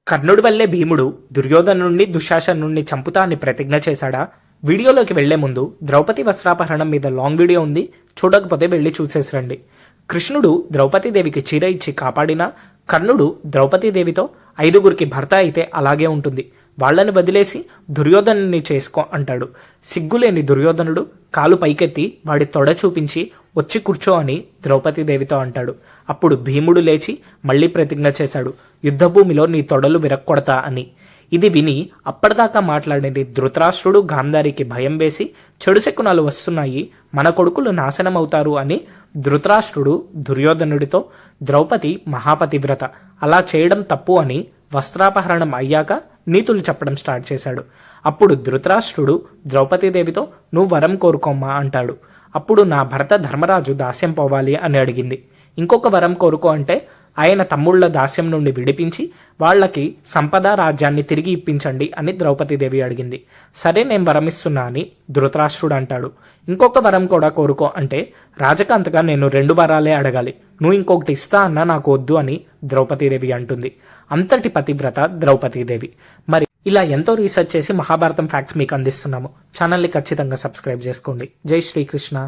కర్ణుడి వల్లే భీముడు దుర్యోధనుణ్ణి దుశ్శాసనుణ్ణి చంపుతా అని ప్రతిజ్ఞ చేశాడా? వీడియోలోకి వెళ్లే ముందు ద్రౌపది వస్త్రాపహరణం మీద లాంగ్ వీడియో ఉంది, చూడకపోతే వెళ్లి చూసేసిరండి. కృష్ణుడు ద్రౌపదీదేవికి చీర ఇచ్చి కాపాడినా కర్ణుడు ద్రౌపదీదేవితో 5గురికి భర్త అయితే అలాగే ఉంటుంది, వాళ్లని వదిలేసి దుర్యోధనుని చేసుకో అంటాడు. సిగ్గులేని దుర్యోధనుడు కాలు పైకెత్తి వాడి తొడ చూపించి వచ్చి కూర్చో అని ద్రౌపదీదేవితో అంటాడు. అప్పుడు భీముడు లేచి మళ్లీ ప్రతిజ్ఞ చేశాడు, యుద్ధభూమిలో నీ తొడలు విరక్కొడతా అని. ఇది విని అప్పటిదాకా మాట్లాడేది ధృతరాష్ట్రుడు గాంధారికి భయం వేసి చెడు శకునాలు వస్తున్నాయి, మన కొడుకులు నాశనమవుతారు అని ధృతరాష్ట్రుడు దుర్యోధనుడితో ద్రౌపది మహాపతివ్రత, అలా చేయడం తప్పు అని వస్త్రాపహరణం అయ్యాక నీతులు చెప్పడం స్టార్ట్ చేశాడు. అప్పుడు ధృతరాష్ట్రుడు ద్రౌపదీదేవితో నువ్వు వరం కోరుకోమ్మా అంటాడు. అప్పుడు నా భర్త ధర్మరాజు దాస్యం పోవాలి అని అడిగింది. ఇంకొక వరం కోరుకో అంటే ఆయన తమ్ముళ్ల దాస్యం నుండి విడిపించి వాళ్లకి సంపద రాజ్యాన్ని తిరిగి ఇప్పించండి అని ద్రౌపదీదేవి అడిగింది. సరే నేను వరమిస్తున్నా అని ధృతరాష్ట్రుడు అంటాడు. ఇంకొక వరం కూడా కోరుకో అంటే రాజకాంతగా నేను 2 వరాలే అడగాలి, నువ్వు ఇంకొకటి ఇస్తా అన్నా నాకు వద్దు అని ద్రౌపదీదేవి అంటుంది. అంతటి పతివ్రత ద్రౌపదీదేవి. మరి ఇలా ఎంతో రీసెర్చ్ చేసి మహాభారతం ఫ్యాక్ట్స్ మీకు అందిస్తున్నాము. ఛానల్ని ఖచ్చితంగా సబ్స్క్రైబ్ చేసుకోండి. జై శ్రీకృష్ణ.